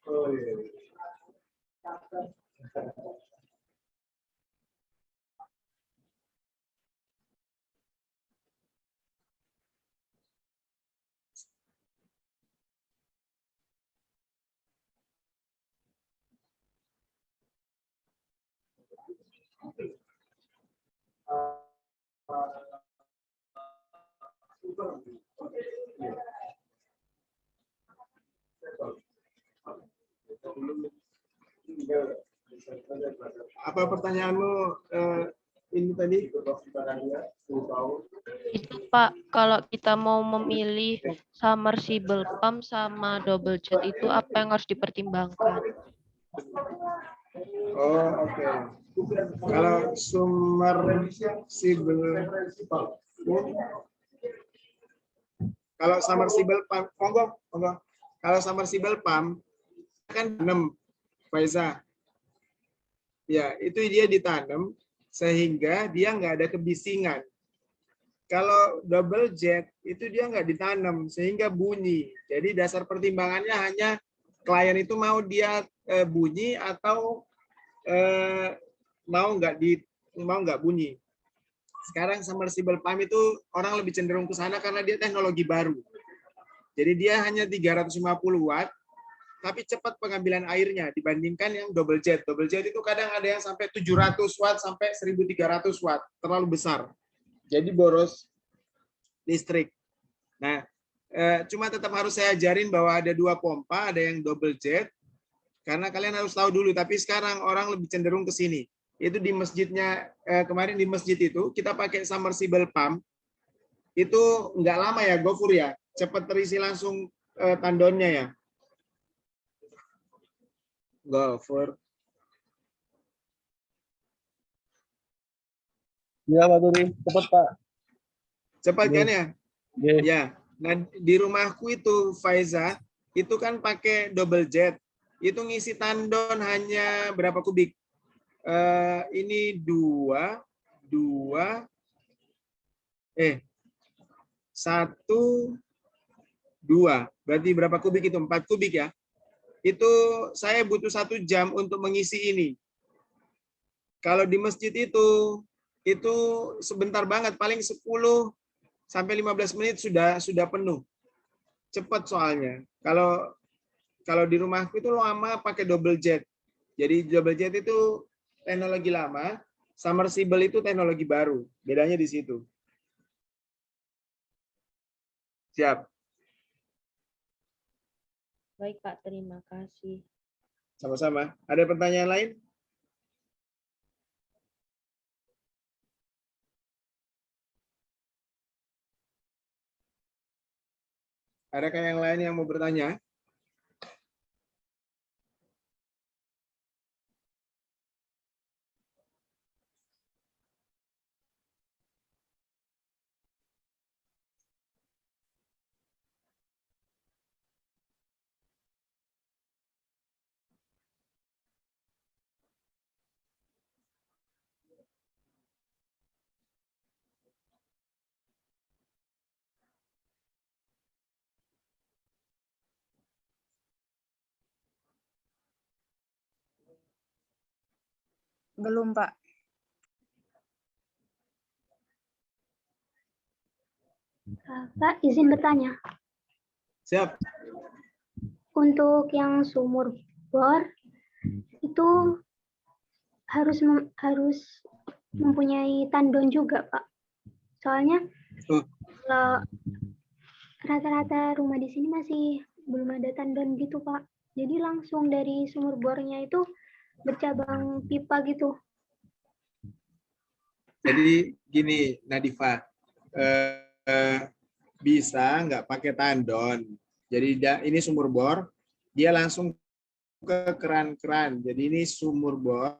Oh, iya. Apa pertanyaanmu ini tadi? Itu Pak, kalau kita mau memilih submersible pump sama double jet itu apa yang harus dipertimbangkan? Oh, oke. Kalau submersible pump, kalau submersible pump, monggo. Kalau submersible pump kan 6, Faiza. Ya, itu dia ditanam sehingga dia nggak ada kebisingan. Kalau double jet itu dia nggak ditanam sehingga bunyi. Jadi dasar pertimbangannya hanya klien itu mau dia bunyi atau mau nggak bunyi. Sekarang submersible pump itu orang lebih cenderung ke sana karena dia teknologi baru. Jadi dia hanya 350 watt, tapi cepat pengambilan airnya dibandingkan yang double jet. Double jet itu kadang ada yang sampai 700 watt sampai 1300 watt, terlalu besar. Jadi boros listrik. Nah, cuma tetap harus saya ajarin bahwa ada 2 pompa, ada yang double jet, karena kalian harus tahu dulu. Tapi sekarang orang lebih cenderung ke sini. Itu di masjidnya, kemarin di masjid itu kita pakai submersible pump. Itu nggak lama ya, Gofur ya, cepat terisi langsung tandonnya ya. Gofur. Iya Pak Turi, cepat Pak. Cepat kan ya? Oke. Ya. Nah, di rumahku itu Faiza, itu kan pakai double jet. Itu ngisi tandon hanya berapa kubik? Ini 1, 2. Berarti berapa kubik itu? 4 kubik ya. Itu saya butuh 1 jam untuk mengisi ini. Kalau di masjid itu sebentar banget, paling 10 sampai 15 menit sudah penuh. Cepat soalnya. Kalau di rumahku itu lama pakai double jet. Jadi double jet itu teknologi lama, submersible itu teknologi baru. Bedanya di situ. Siap. Baik Pak, terima kasih. Sama-sama. Ada pertanyaan lain? Adakah yang lain yang mau bertanya? Belum, Pak. Pak, izin bertanya. Siap. Untuk yang sumur bor itu harus mempunyai tandon juga, Pak. Soalnya kalau rata-rata rumah di sini masih belum ada tandon gitu, Pak. Jadi langsung dari sumur bornya itu bercabang pipa gitu. Jadi gini, Nadifa, bisa nggak pakai tandon. Jadi ini sumur bor, dia langsung ke keran-keran. Jadi ini sumur bor.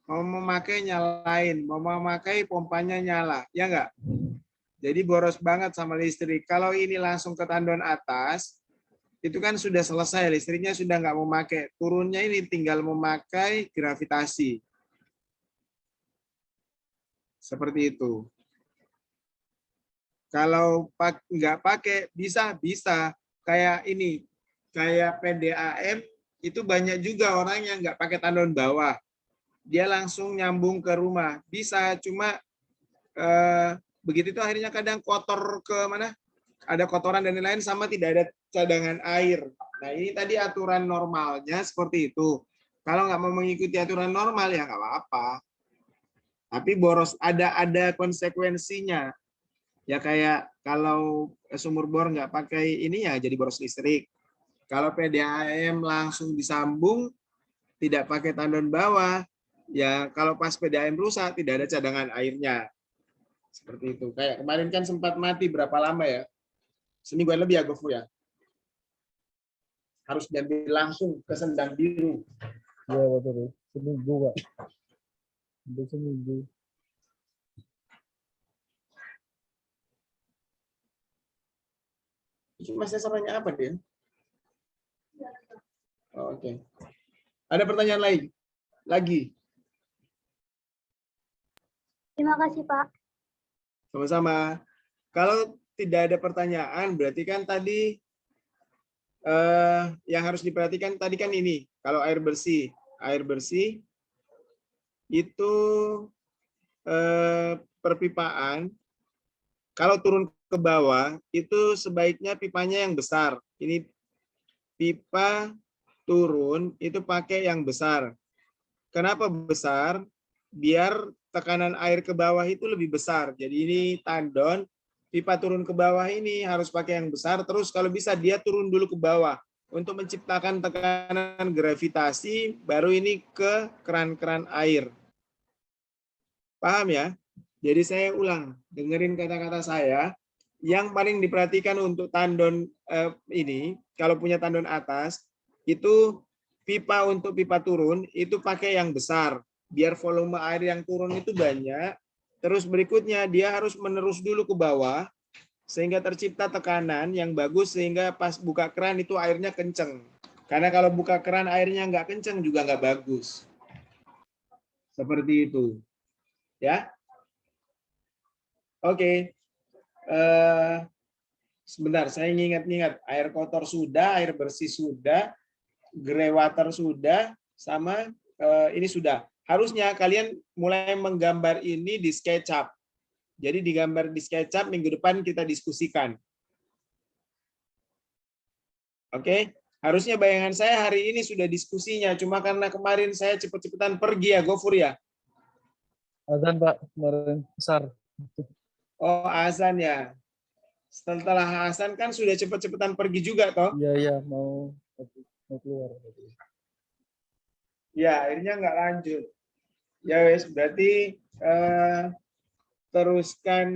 Mau memakai nyalain, mau memakai pompanya nyala, ya nggak? Jadi boros banget sama listrik. Kalau ini langsung ke tandon atas, itu kan sudah selesai, listriknya sudah nggak memakai. Turunnya ini tinggal memakai gravitasi. Seperti itu. Kalau nggak pakai, bisa. Kayak ini, kayak PDAM, itu banyak juga orang yang nggak pakai tandon bawah. Dia langsung nyambung ke rumah. Bisa, cuma begitu itu akhirnya kadang kotor ke mana? ada kotoran dan lain-lain sama tidak ada cadangan air. Nah ini tadi aturan normalnya seperti itu. Kalau nggak mau mengikuti aturan normal ya nggak apa-apa. Tapi boros ada konsekuensinya. Ya kayak kalau sumur bor nggak pakai ini ya jadi boros listrik. Kalau PDAM langsung disambung tidak pakai tandon bawah, ya kalau pas PDAM rusak tidak ada cadangan airnya. Seperti itu. Kayak kemarin kan sempat mati berapa lama ya? Semingguan lebih ya Gofu ya. Harus diambil langsung ke sendang biru. Ya betul. Seminggu Pak. Udah seminggu. Mas sasarannya apa dia? Oh, oke. Ada pertanyaan lain? Lagi? Terima kasih, Pak. Sama-sama. Kalau tidak ada pertanyaan, berarti kan tadi yang harus diperhatikan tadi kan ini. Kalau air bersih itu perpipaan. Kalau turun ke bawah itu sebaiknya pipanya yang besar. Ini pipa turun itu pakai yang besar. Kenapa besar? Biar tekanan air ke bawah itu lebih besar. Jadi ini tandon, pipa turun ke bawah ini harus pakai yang besar. Terus kalau bisa dia turun dulu ke bawah untuk menciptakan tekanan gravitasi, baru ini ke keran-keran air. Paham ya? Jadi saya ulang, dengerin kata-kata saya. Yang paling diperhatikan untuk tandon ini, kalau punya tandon atas, itu pipa untuk pipa turun, itu pakai yang besar. Biar volume air yang turun itu banyak. Terus berikutnya, dia harus menerus dulu ke bawah, sehingga tercipta tekanan yang bagus, sehingga pas buka keran itu airnya kenceng. Karena kalau buka keran airnya nggak kenceng juga nggak bagus. Seperti itu. Ya. Oke. Sebentar, saya ingat-ingat. Air kotor sudah, air bersih sudah, grey water sudah, sama ini sudah. Harusnya kalian mulai menggambar ini di SketchUp. Jadi digambar di SketchUp, minggu depan kita diskusikan. Oke, harusnya bayangan saya hari ini sudah diskusinya, cuma karena kemarin saya cepet-cepetan pergi ya, Gofur ya. Azan Pak, kemarin besar. Oh, azan ya. Setelah azan kan sudah cepet-cepetan pergi juga, toh? Iya, mau keluar. Ya, akhirnya nggak lanjut. Ya wes, berarti teruskan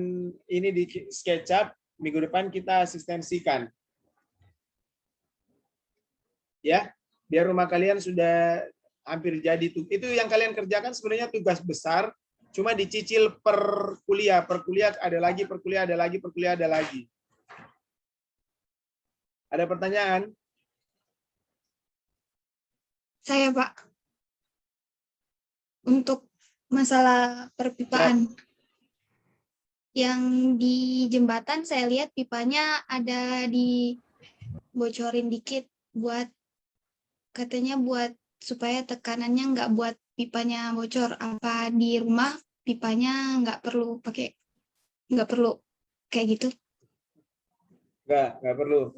ini di SketchUp, minggu depan kita asistensikan. Ya, biar rumah kalian sudah hampir jadi tuh. Itu yang kalian kerjakan sebenarnya tugas besar, cuma dicicil per kuliah ada lagi, per kuliah ada lagi, per kuliah ada lagi. Ada pertanyaan? Saya, Pak. Untuk masalah perpipaan. Yang di jembatan saya lihat pipanya ada dibocorin dikit buat katanya buat supaya tekanannya nggak buat pipanya bocor. Apa di rumah pipanya nggak perlu kayak gitu? Nggak perlu.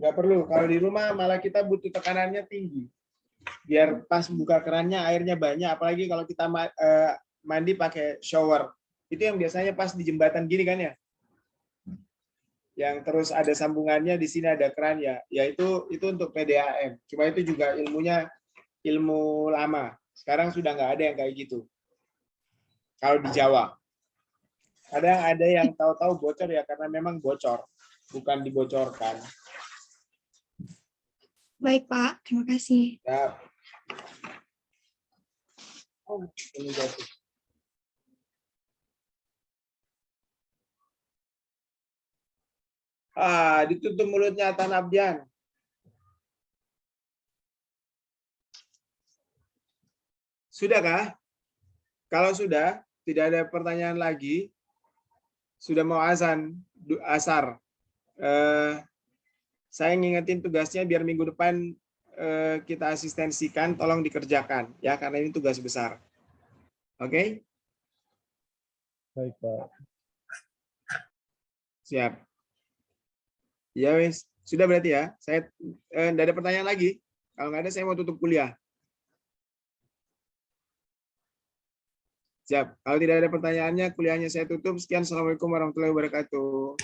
Nggak perlu. Kalau di rumah malah kita butuh tekanannya tinggi. Biar pas buka kerannya airnya banyak. Apalagi kalau kita mandi pakai shower. Itu yang biasanya pas di jembatan gini kan ya. Yang terus ada sambungannya, di sini ada keran ya. Ya itu untuk PDAM. Cuma itu juga ilmunya ilmu lama. Sekarang sudah nggak ada yang kayak gitu. Kalau di Jawa. Kadang ada yang tahu-tahu bocor ya karena memang bocor. Bukan dibocorkan. Baik, Pak. Terima kasih. Ya. Oh, ini jatuh. Ditutup mulutnya Tan Abdian. Sudahkah? Kalau sudah, tidak ada pertanyaan lagi, sudah mau asar. Saya ngingetin tugasnya biar minggu depan kita asistensikan, tolong dikerjakan ya karena ini tugas besar. Oke? Baik, Pak. Siap. Ya wes, sudah berarti ya. Saya enggak ada pertanyaan lagi. Kalau nggak ada saya mau tutup kuliah. Siap. Kalau tidak ada pertanyaannya, kuliahnya saya tutup. Sekian. Assalamualaikum warahmatullahi wabarakatuh.